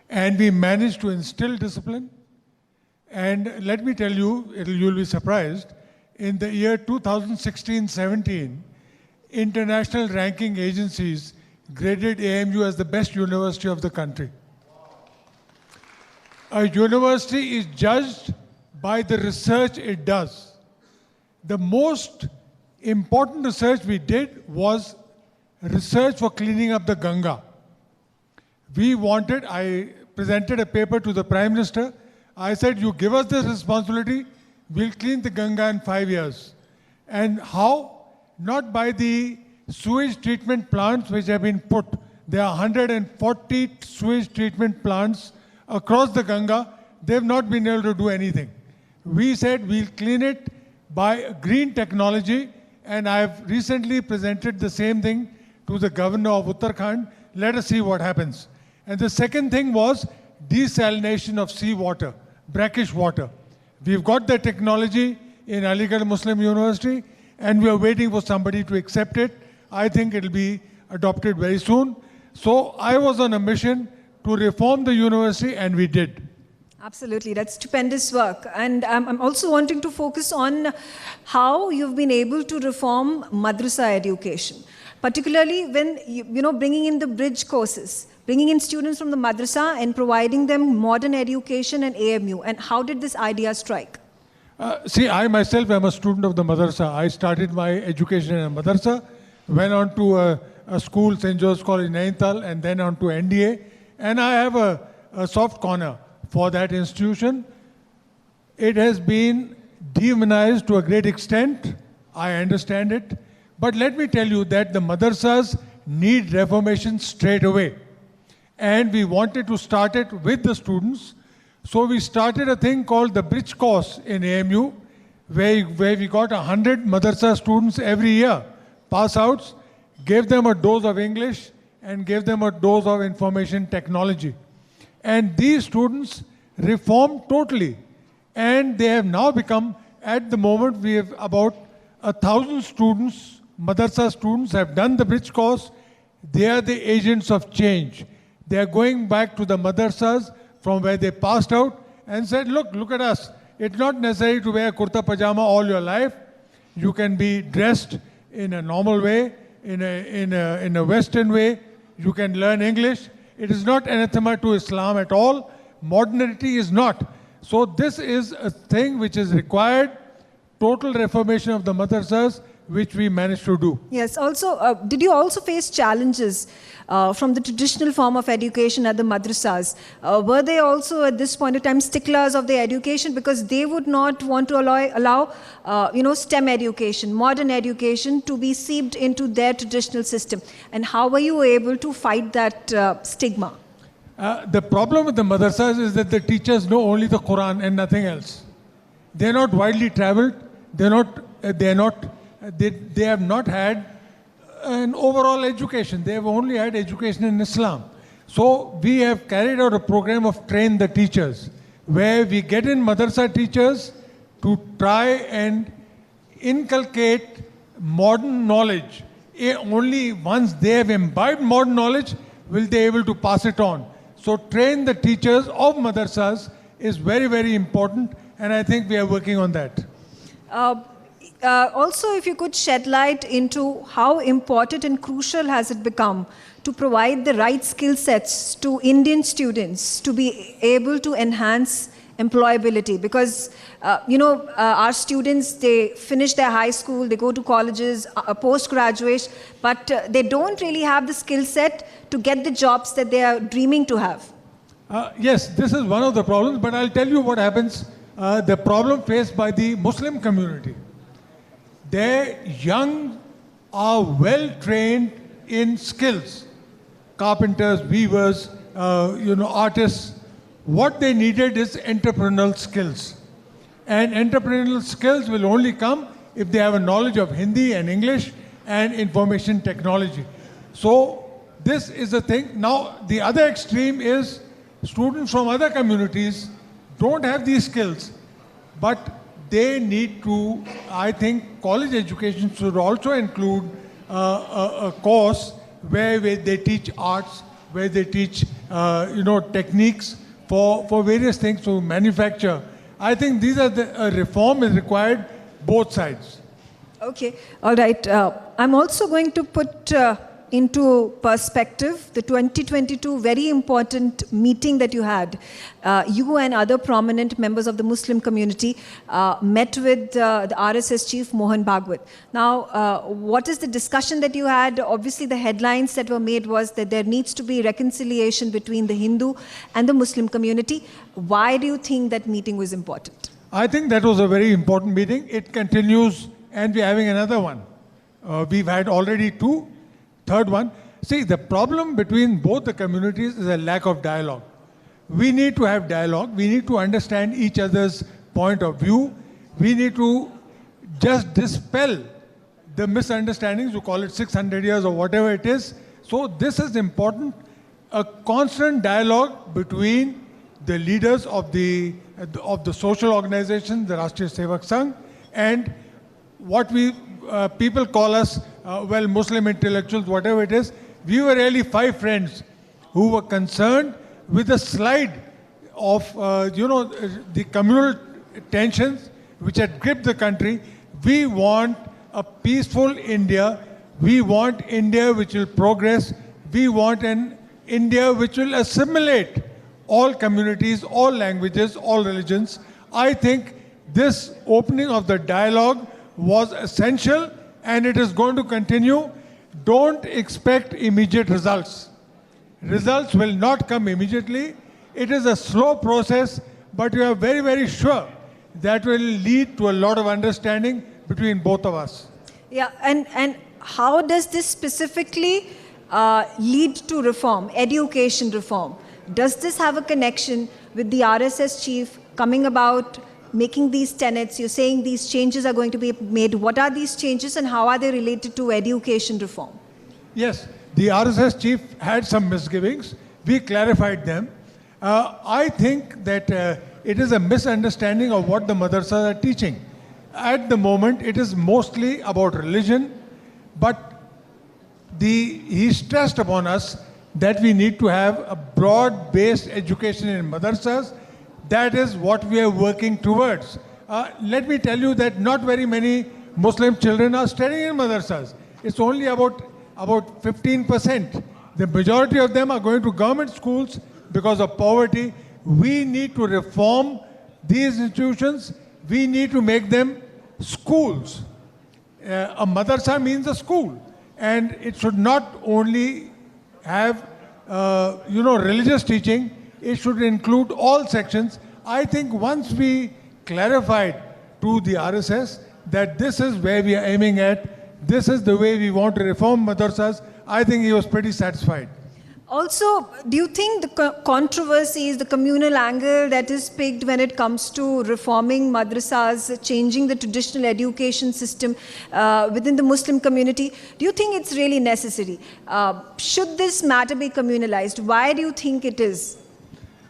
And we managed to instill discipline. And let me tell you, you'll be surprised, in the year 2016-17, international ranking agencies graded AMU as the best university of the country. A university is judged by the research it does. The most important research we did was research for cleaning up the Ganga. I presented a paper to the Prime Minister. I said, you give us this responsibility, we'll clean the Ganga in 5 years. And how? Not by the sewage treatment plants which have been put. There are 140 sewage treatment plants across the Ganga. They've not been able to do anything. We said we'll clean it by green technology, and I've recently presented the same thing to the governor of Uttarakhand. Let us see what happens. And the second thing was desalination of seawater, brackish water. We've got the technology in Aligarh Muslim University, and we are waiting for somebody to accept it. I think it'll be adopted very soon. So I was on a mission to reform the university, and we did. Absolutely, that's stupendous work. And I'm also wanting to focus on how you've been able to reform madrasa education, particularly when, bringing in the bridge courses, bringing in students from the madrasa and providing them modern education and AMU. And how did this idea strike? See, I myself am a student of the madrasa. I started my education in a madrasa, went on to a school, St. Joseph's College, Nainital, and then on to NDA. And I have a soft corner for that institution. It has been demonized to a great extent. I understand it. But let me tell you that the madrasas need reformation straight away. And we wanted to start it with the students. So we started a thing called the bridge course in AMU, where we got 100 madrasa students every year, pass outs, gave them a dose of English and gave them a dose of information technology. And these students reformed totally. And they have now become, at the moment, we have about 1,000 students, madrasa students have done the bridge course. They are the agents of change. They are going back to the madrasas from where they passed out and said, look at us. It's not necessary to wear kurta pajama all your life. You can be dressed in a normal way, in a Western way. You can learn English. It is not anathema to Islam at all. Modernity is not. So this is a thing which is required, total reformation of the madrasas, which we managed to do. Yes, also, did you also face challenges from the traditional form of education at the madrasas? Were they also at this point of time sticklers of the education because they would not want to allow STEM education, modern education to be seeped into their traditional system? And how were you able to fight that stigma? The problem with the madrasas is that the teachers know only the Quran and nothing else. They're not widely traveled. They have not had an overall education. They have only had education in Islam. So we have carried out a program of train the teachers, where we get in madrasa teachers to try and inculcate modern knowledge. Only once they have imbibed modern knowledge will they be able to pass it on. So train the teachers of madrasas is very, very important, and I think we are working on that. Also, if you could shed light into how important and crucial has it become to provide the right skill sets to Indian students to be able to enhance employability, because our students, they finish their high school, they go to colleges, post-graduate, but they don't really have the skill set to get the jobs that they are dreaming to have. Yes, this is one of the problems, but I'll tell you what happens. The problem faced by the Muslim community. Their young are well trained in skills, carpenters, weavers, artists. What they needed is entrepreneurial skills. And entrepreneurial skills will only come if they have a knowledge of Hindi and English and information technology. So this is the thing. Now, the other extreme is students from other communities don't have these skills, but they need to, I think, college education should also include a course where they teach arts, where they teach, techniques for various things to manufacture. I think these are the reform is required both sides. Okay, all right. I'm also going to put into perspective the 2022 very important meeting that you had. You and other prominent members of the Muslim community met with the RSS chief Mohan Bhagwat. Now, what is the discussion that you had? Obviously, the headlines that were made was that there needs to be reconciliation between the Hindu and the Muslim community. Why do you think that meeting was important? I think that was a very important meeting. It continues, and we're having another one. We've had already two. Third one. See, the problem between both the communities is a lack of dialogue. We need to have dialogue. We need to understand each other's point of view. We need to just dispel the misunderstandings. You call it 600 years or whatever it is. So this is important. A constant dialogue between the leaders of the social organization, the Rashtriya Sevak Sangh, and what people call us, Muslim intellectuals, whatever it is. We were really 5 friends who were concerned with the slide of, the communal tensions which had gripped the country. We want a peaceful India. We want India which will progress. We want an India which will assimilate all communities, all languages, all religions. I think this opening of the dialogue was essential, and it is going to continue. Don't expect immediate results. Results will not come immediately. It is a slow process, but we are very, very sure that will lead to a lot of understanding between both of us. Yeah, and how does this specifically lead to reform, education reform? Does this have a connection with the RSS chief coming about, making these tenets? You're saying these changes are going to be made. What are these changes and how are they related to education reform? Yes, the RSS chief had some misgivings. We clarified them. I think that it is a misunderstanding of what the madrasas are teaching. At the moment, it is mostly about religion, but he stressed upon us that we need to have a broad-based education in madrasas. That is what we are working towards. Let me tell you that not very many Muslim children are studying in madrasas. It's only about 15%. The majority of them are going to government schools because of poverty. We need to reform these institutions. We need to make them schools. A madrasa means a school. And it should not only have, religious teaching. It should include all sections. I think once we clarified to the RSS that this is where we are aiming at, this is the way we want to reform madrasas, I think he was pretty satisfied. Also, do you think the controversy is the communal angle that is picked when it comes to reforming madrasas, changing the traditional education system within the Muslim community? Do you think it's really necessary? Should this matter be communalized? Why do you think it is?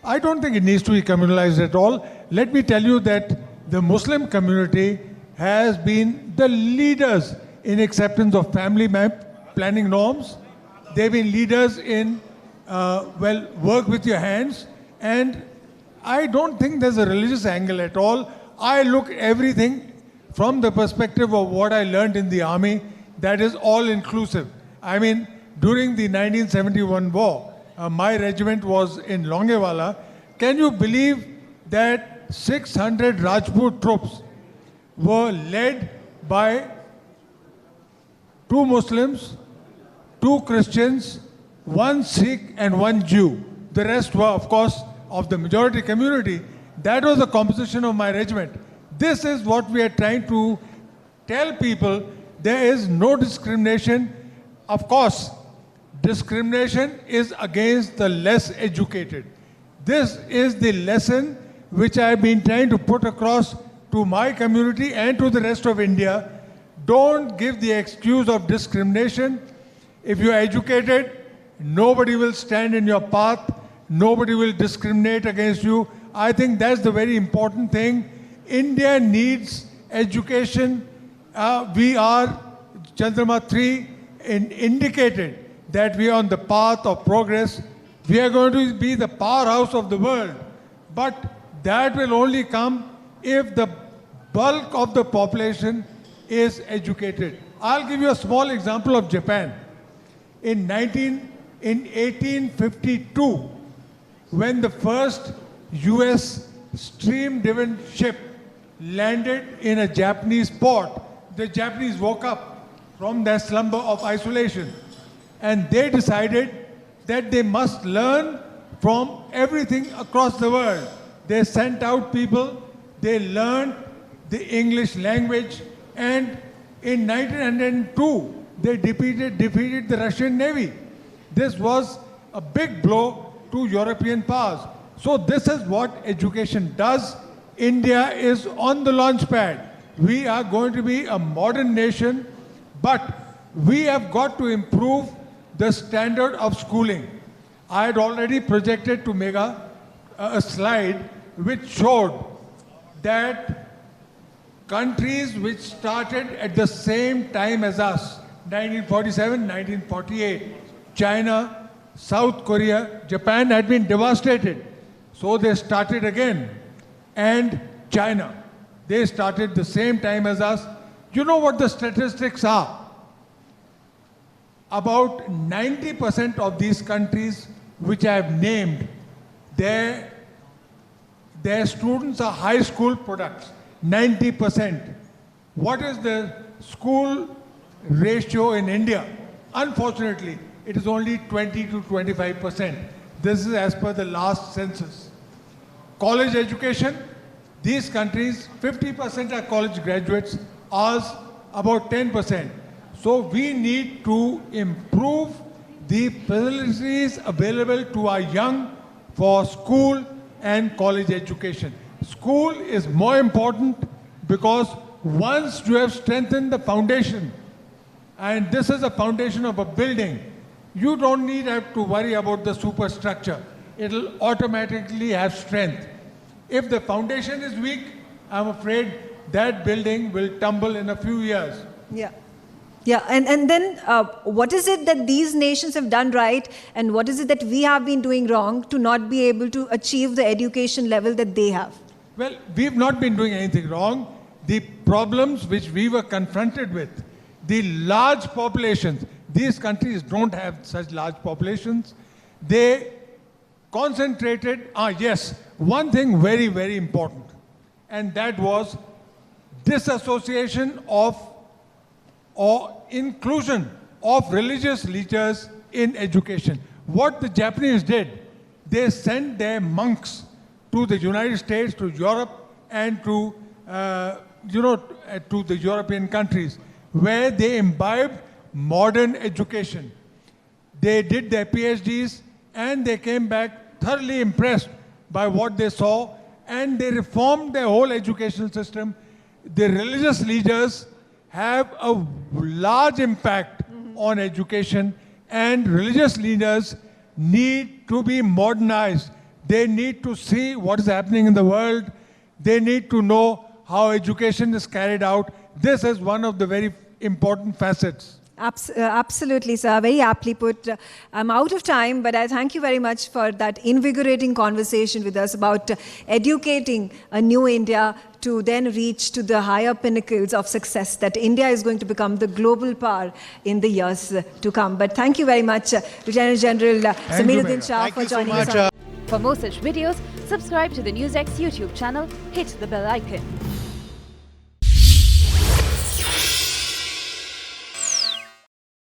I don't think it needs to be communalized at all. Let me tell you that the Muslim community has been the leaders in acceptance of family planning norms. They've been leaders in, work with your hands. And I don't think there's a religious angle at all. I look at everything from the perspective of what I learned in the army, that is all inclusive. I mean, during the 1971 war, my regiment was in Longewala. Can you believe that 600 Rajput troops were led by 2 Muslims, 2 Christians, 1 Sikh and 1 Jew. The rest were, of course, of the majority community. That was the composition of my regiment. This is what we are trying to tell people. There is no discrimination. Of course, discrimination is against the less educated. This is the lesson which I have been trying to put across to my community and to the rest of India. Don't give the excuse of discrimination. If you are educated, nobody will stand in your path. Nobody will discriminate against you. I think that's the very important thing. India needs education. We are, Chandrama 3 indicated that we are on the path of progress. We are going to be the powerhouse of the world. But that will only come if the bulk of the population is educated. I'll give you a small example of Japan. In 1852, when the first US steam-driven ship landed in a Japanese port, the Japanese woke up from their slumber of isolation and they decided that they must learn from everything across the world. They sent out people, they learned the English language, and in 1902, they defeated the Russian Navy. This was a big blow to European powers. So this is what education does. India is on the launch pad. We are going to be a modern nation, but we have got to improve the standard of schooling. I had already projected to Megha a slide which showed that countries which started at the same time as us, 1947, 1948, China, South Korea, Japan had been devastated. So they started again. And China, they started the same time as us. You know what the statistics are? About 90% of these countries which I have named, their students are high school products, 90%. What is the school ratio in India? Unfortunately, it is only 20 to 25%. This is as per the last census. College education, these countries, 50% are college graduates, ours about 10%. So we need to improve the facilities available to our young for school and college education. School is more important because once you have strengthened the foundation, and this is a foundation of a building, you don't have to worry about the superstructure. It will automatically have strength. If the foundation is weak, I'm afraid that building will tumble in a few years. Yeah. Yeah, and then what is it that these nations have done right, and what is it that we have been doing wrong to not be able to achieve the education level that they have? Well, we've not been doing anything wrong. The problems which we were confronted with, the large populations, these countries don't have such large populations. They concentrated, yes, one thing very, very important, and that was disassociation of or inclusion of religious leaders in education. What the Japanese did, they sent their monks to the United States, to Europe, and to the European countries, where they imbibed modern education. They did their PhDs, and they came back thoroughly impressed by what they saw, and they reformed their whole educational system. The religious leaders have a large impact on education, and religious leaders need to be modernized. They need to see what is happening in the world. They need to know how education is carried out. This is one of the very important facets. Absolutely, sir. Very aptly put. I'm out of time, but I thank you very much for that invigorating conversation with us about educating a new India to then reach to the higher pinnacles of success that India is going to become the global power in the years to come. But thank you very much, Lieutenant General Zameeruddin Shah, for joining us. For more such videos, subscribe to the NewsX YouTube channel, hit the bell icon.